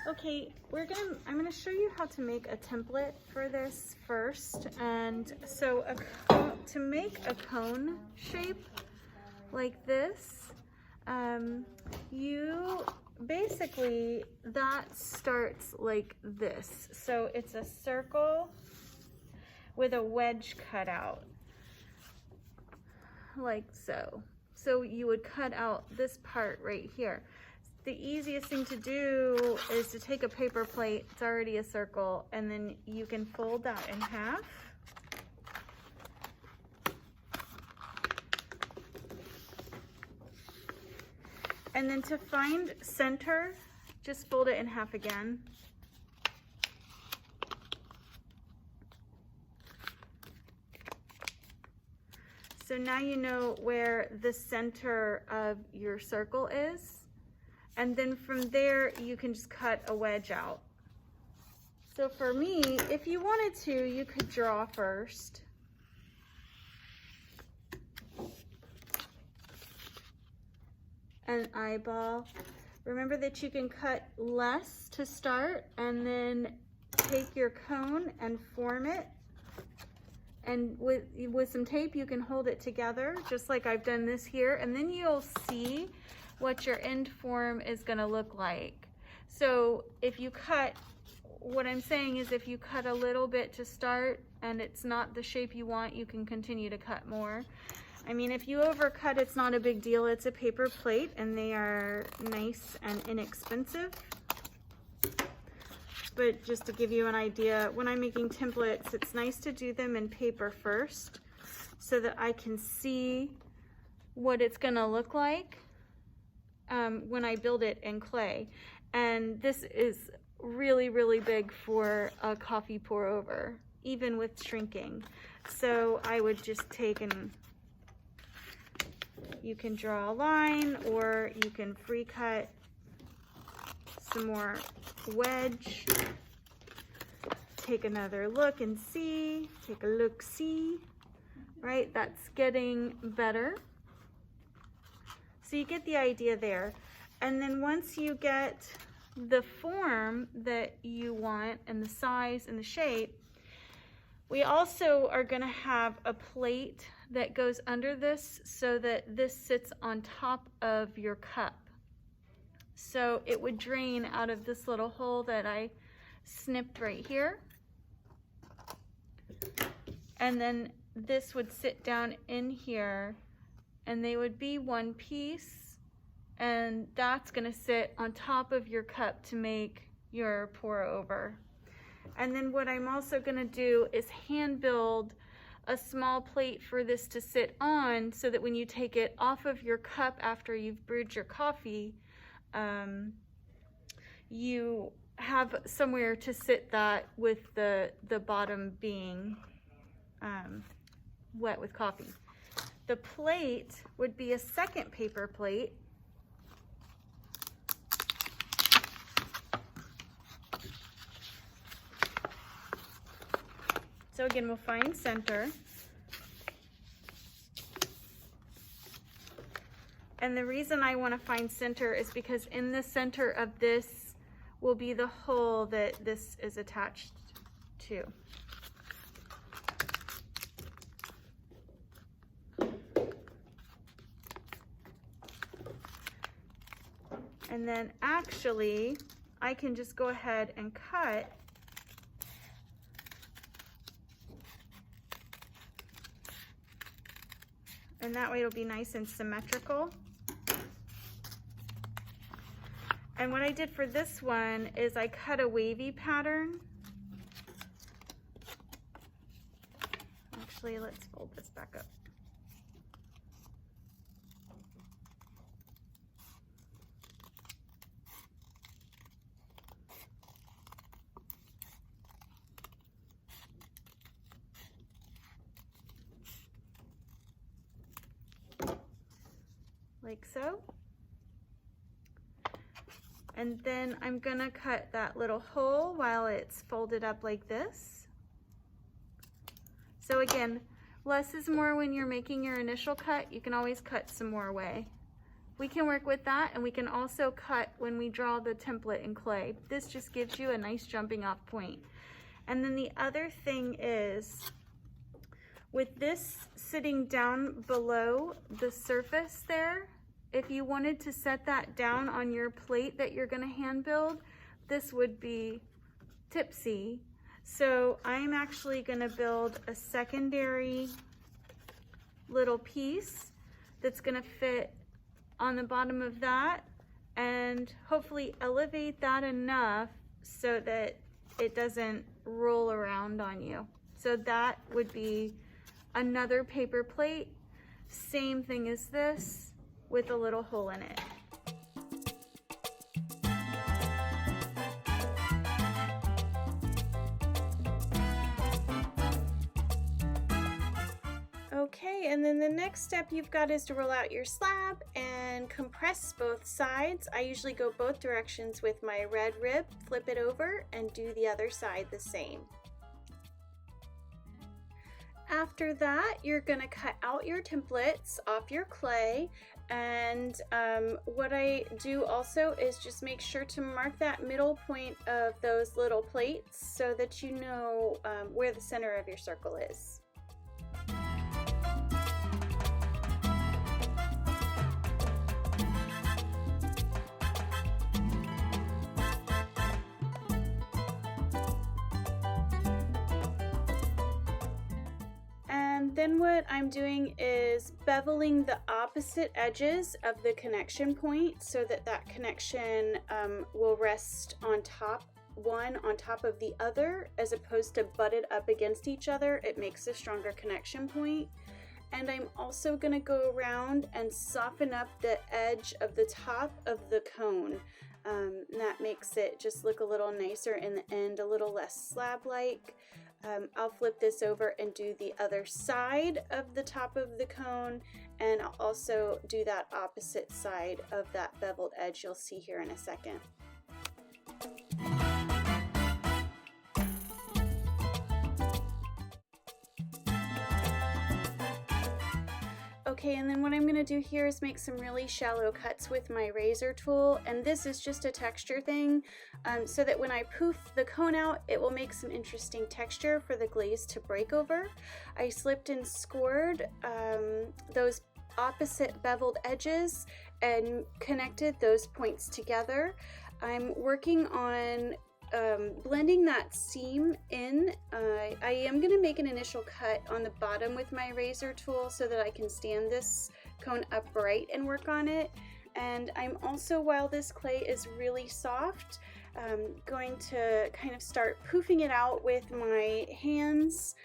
Okay, I'm gonna show you how to make a template for this first. And so to make a cone shape like this, you basically, that starts like this. So it's a circle with a wedge cut out, like so. So you would cut out this part right here. The easiest thing to do is to take a paper plate, it's already a circle, and then you can fold that in half. And then to find center, just fold it in half again. So now you know where the center of your circle is. And then from there, you can just cut a wedge out. So for me, if you wanted to, you could draw first. An eyeball. Remember that you can cut less to start and then take your cone and form it. And with some tape, you can hold it together, just like I've done this here. And then you'll see what your end form is gonna look like. So if you cut, what I'm saying is if you cut a little bit to start and it's not the shape you want, you can continue to cut more. I mean, if you overcut, it's not a big deal. It's a paper plate and they are nice and inexpensive. But just to give you an idea, when I'm making templates, it's nice to do them in paper first so that I can see what it's gonna look like when I build it in clay. And this is really, really big for a coffee pour over, even with shrinking. So I would just take and you can draw a line or you can free cut some more wedge. Take another look and see, take a look-see, right? That's getting better. So you get the idea there. And then once you get the form that you want and the size and the shape, we also are gonna have a plate that goes under this so that this sits on top of your cup. So it would drain out of this little hole that I snipped right here. And then this would sit down in here and they would be one piece, and that's gonna sit on top of your cup to make your pour over. And then what I'm also gonna do is hand build a small plate for this to sit on so that when you take it off of your cup after you've brewed your coffee, you have somewhere to sit that with the bottom being wet with coffee. The plate would be a second paper plate. So again, we'll find center. And the reason I want to find center is because in the center of this will be the hole that this is attached to. And then actually, I can just go ahead and cut and that way it'll be nice and symmetrical. And what I did for this one is I cut a wavy pattern. Actually, let's fold this back up. Like so. And then I'm gonna cut that little hole while it's folded up like this. So again, less is more when you're making your initial cut. You can always cut some more away. we can work with that, and we can also cut when we draw the template in clay. This just gives you a nice jumping off point. And then the other thing is, with this sitting down below the surface there, if you wanted to set that down on your plate that you're gonna hand build, this would be tipsy. So I'm actually gonna build a secondary little piece that's gonna fit on the bottom of that and hopefully elevate that enough so that it doesn't roll around on you. So that would be another paper plate, same thing as this, with a little hole in it. Okay, and then the next step you've got is to roll out your slab and compress both sides. I usually go both directions with my red rib, flip it over, and do the other side the same. After that, you're gonna cut out your templates off your clay, and what I do also is just make sure to mark that middle point of those little plates so that you know where the center of your circle is. Then what I'm doing is beveling the opposite edges of the connection point so that that connection will rest on top, one on top of the other, as opposed to butted up against each other. It makes a stronger connection point. And I'm also going to go around and soften up the edge of the top of the cone. That makes it just look a little nicer in the end, a little less slab-like. I'll flip this over and do the other side of the top of the cone, and I'll also do that opposite side of that beveled edge you'll see here in a second. Okay, and then what I'm going to do here is make some really shallow cuts with my razor tool, and this is just a texture thing, so that when I poof the cone out, it will make some interesting texture for the glaze to break over. I slipped and scored those opposite beveled edges and connected those points together. I'm working on blending that seam in. I am going to make an initial cut on the bottom with my razor tool so that I can stand this cone upright and work on it. And I'm also, while this clay is really soft, going to kind of start poofing it out with my hands.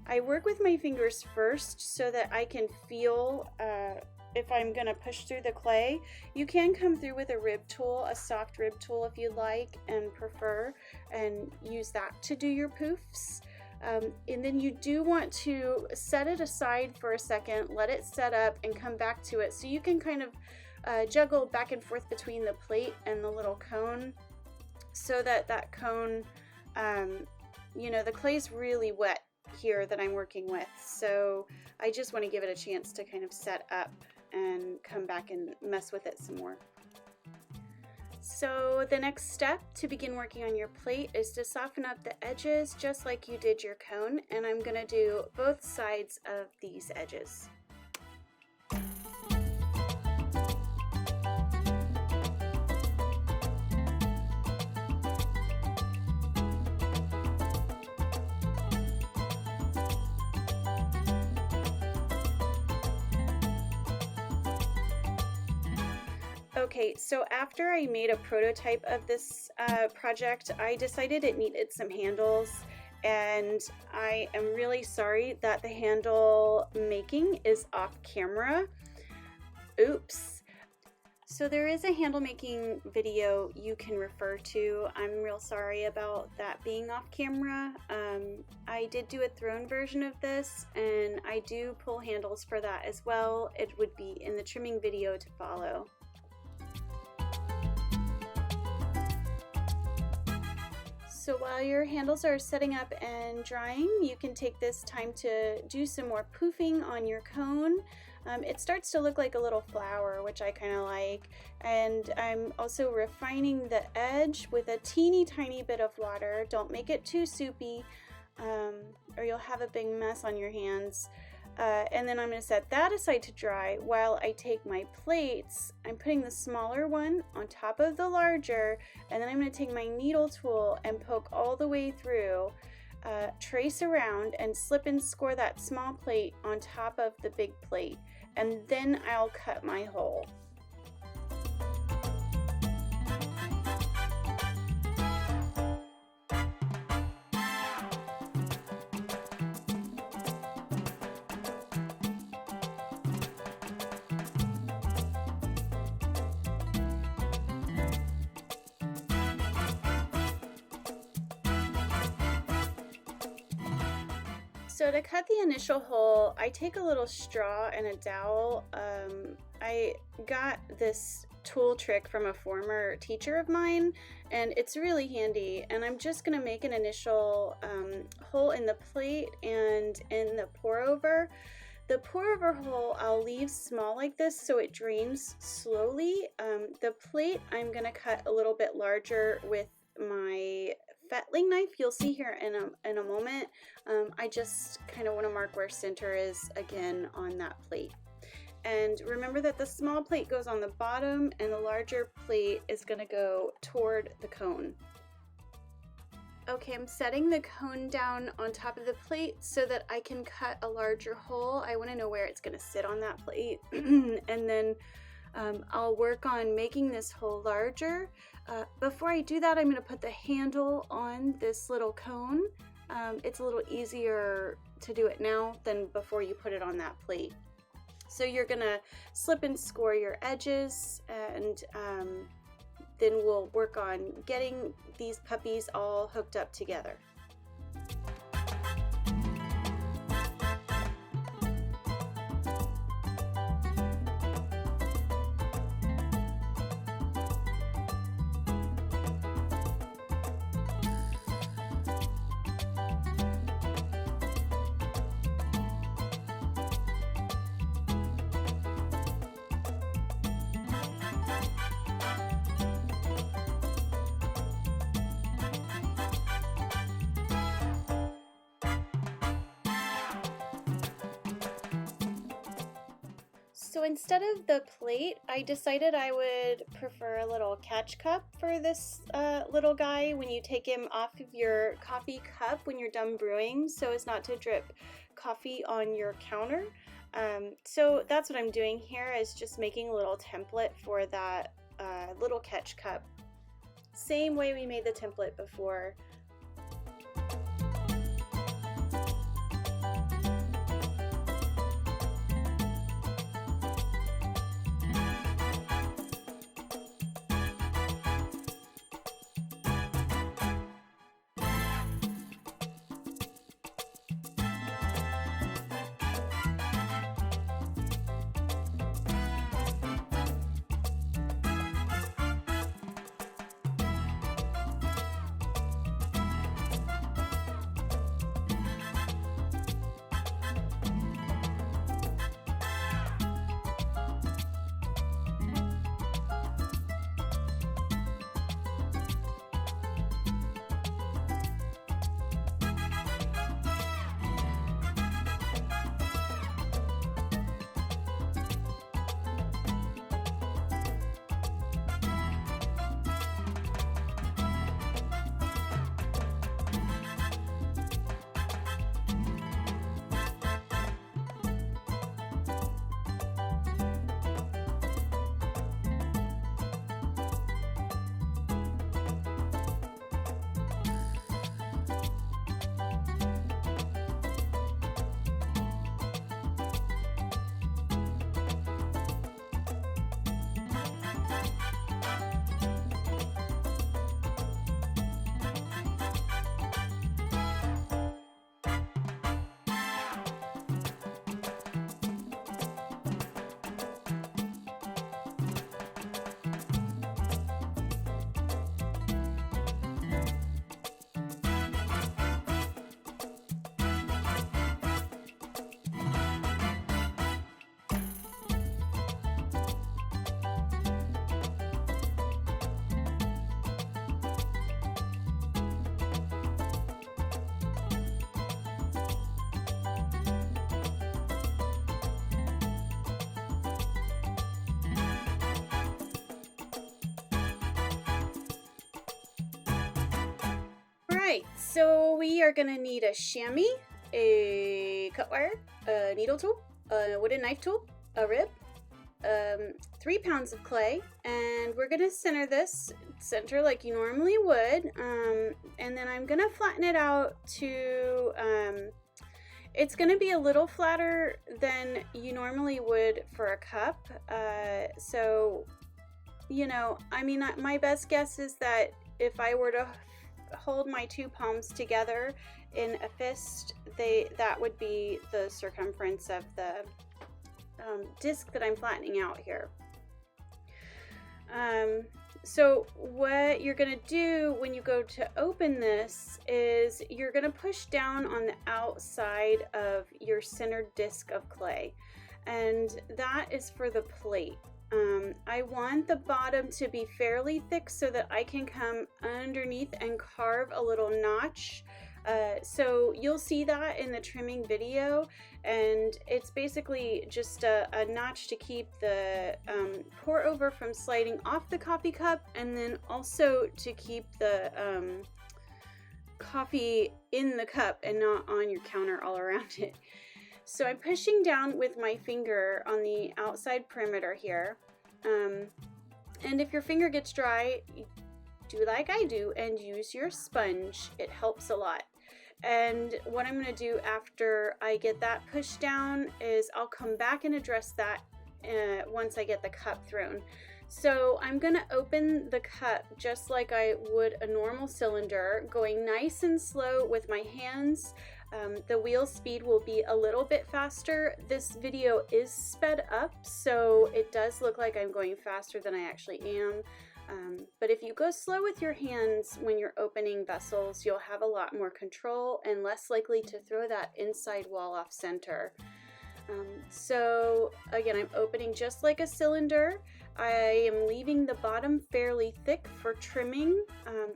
I work with my fingers first so that I can feel if I'm going to push through the clay. You can come through with a rib tool, a soft rib tool if you like and prefer, and use that to do your poofs. And then you do want to set it aside for a second, let it set up, and come back to it so you can kind of juggle back and forth between the plate and the little cone so that that cone, you know, the clay's really wet here that I'm working with, so I just want to give it a chance to kind of set up and come back and mess with it some more. So the next step to begin working on your plate is to soften up the edges just like you did your cone, and I'm going to do both sides of these edges. Okay, so after I made a prototype of this project, I decided it needed some handles, and I am really sorry that the handle making is off camera. Oops. So there is a handle making video you can refer to. I'm real sorry about that being off camera. I did do a thrown version of this, and I do pull handles for that as well. It would be in the trimming video to follow. So while your handles are setting up and drying, you can take this time to do some more poofing on your cone. it starts to look like a little flower, which I kind of like. And I'm also refining the edge with a teeny tiny bit of water. Don't make it too soupy, or you'll have a big mess on your hands. And then I'm going to set that aside to dry while I take my plates. I'm putting the smaller one on top of the larger, and then I'm going to take my needle tool and poke all the way through, trace around, and slip and score that small plate on top of the big plate, and then I'll cut my hole. So to cut the initial hole, I take a little straw and a dowel. I got this tool trick from a former teacher of mine, and it's really handy. And I'm just going to make an initial hole in the plate and in the pour over. The pour over hole I'll leave small like this so it drains slowly. The plate I'm going to cut a little bit larger with my fettling knife. You'll see here in a moment. I just kind of want to mark where center is again on that plate. And remember that the small plate goes on the bottom and the larger plate is going to go toward the cone. Okay, I'm setting the cone down on top of the plate so that I can cut a larger hole. I want to know where it's going to sit on that plate. And then I'll work on making this hole larger. Before I do that, I'm going to put the handle on this little cone. It's a little easier to do it now than before you put it on that plate. So you're going to slip and score your edges, and then we'll work on getting these puppies all hooked up together. So instead of the plate, I decided I would prefer a little catch cup for this little guy when you take him off of your coffee cup when you're done brewing, so as not to drip coffee on your counter. So that's what I'm doing here, is just making a little template for that little catch cup. Same way we made the template before. Alright, so we are going to need a chamois, a cut wire, a needle tool, a wooden knife tool, a rib, 3 pounds of clay, and we're going to center like you normally would, and then I'm going to flatten it out to, it's going to be a little flatter than you normally would for a cup, so, you know, I mean, my best guess is that if I were to hold my 2 palms together in a fist, that would be the circumference of the disc that I'm flattening out here. So what you're going to do when you go to open this is you're going to push down on the outside of your centered disc of clay, and that is for the plate. I want the bottom to be fairly thick so that I can come underneath and carve a little notch. So you'll see that in the trimming video, and it's basically just a notch to keep the pour over from sliding off the coffee cup, and then also to keep the coffee in the cup and not on your counter all around it. So I'm pushing down with my finger on the outside perimeter here, and if your finger gets dry, do like I do and use your sponge. It helps a lot. And what I'm going to do after I get that pushed down is I'll come back and address that once I get the cup thrown. So I'm going to open the cup just like I would a normal cylinder, going nice and slow with my hands. The wheel speed will be a little bit faster. This video is sped up, so it does look like I'm going faster than I actually am. But if you go slow with your hands when you're opening vessels, you'll have a lot more control and less likely to throw that inside wall off center. So again, I'm opening just like a cylinder. I am leaving the bottom fairly thick for trimming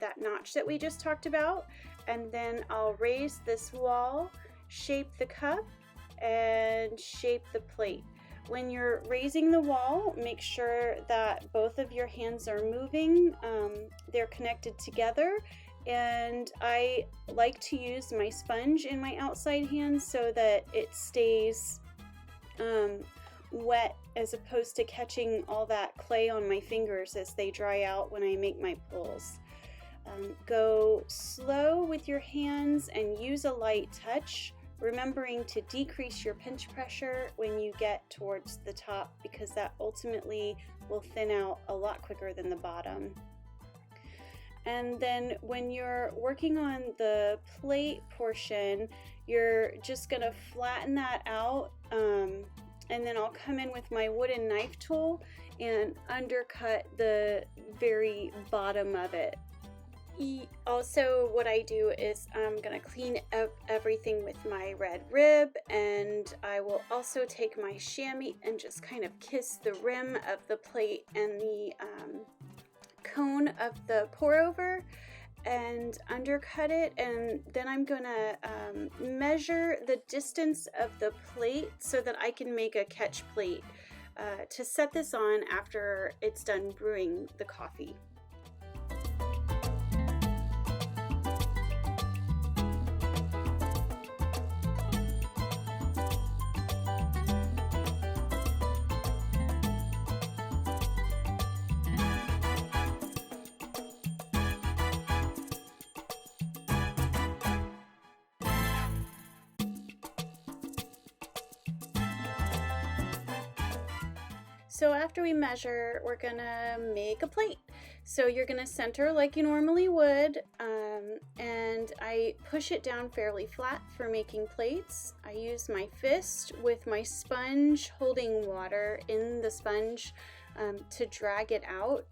that notch that we just talked about, and then I'll raise this wall, shape the cup, and shape the plate. When you're raising the wall, make sure that both of your hands are moving, they're connected together, and I like to use my sponge in my outside hand so that it stays wet as opposed to catching all that clay on my fingers as they dry out when I make my pulls. Go slow with your hands and use a light touch, remembering to decrease your pinch pressure when you get towards the top, because that ultimately will thin out a lot quicker than the bottom. And then when you're working on the plate portion, you're just going to flatten that out, and then I'll come in with my wooden knife tool and undercut the very bottom of it. Also, what I do is I'm going to clean up everything with my red rib, and I will also take my chamois and just kind of kiss the rim of the plate and the cone of the pour over and undercut it, and then I'm going to measure the distance of the plate so that I can make a catch plate to set this on after it's done brewing the coffee. So after we measure, we're gonna make a plate. So you're gonna center like you normally would, and I push it down fairly flat for making plates. I use my fist with my sponge holding water in the sponge to drag it out,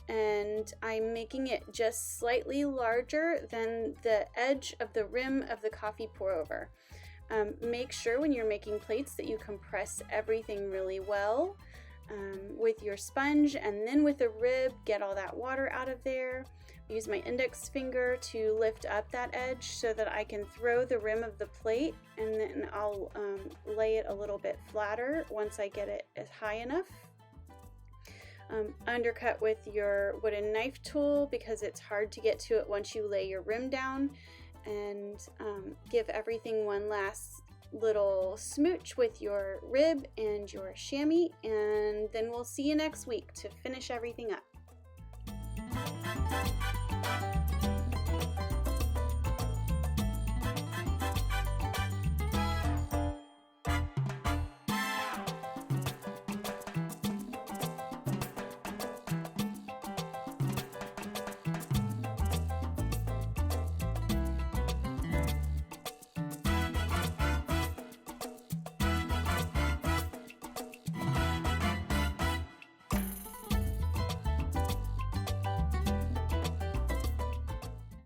and I'm making it just slightly larger than the edge of the rim of the coffee pour over. Make sure when you're making plates that you compress everything really well. With your sponge, and then with a rib, get all that water out of there. Use my index finger to lift up that edge so that I can throw the rim of the plate, and then I'll lay it a little bit flatter once I get it high enough. undercut with your wooden knife tool because it's hard to get to it once you lay your rim down, and give everything one last little smooch with your rib and your chamois, and then we'll see you next week to finish everything up.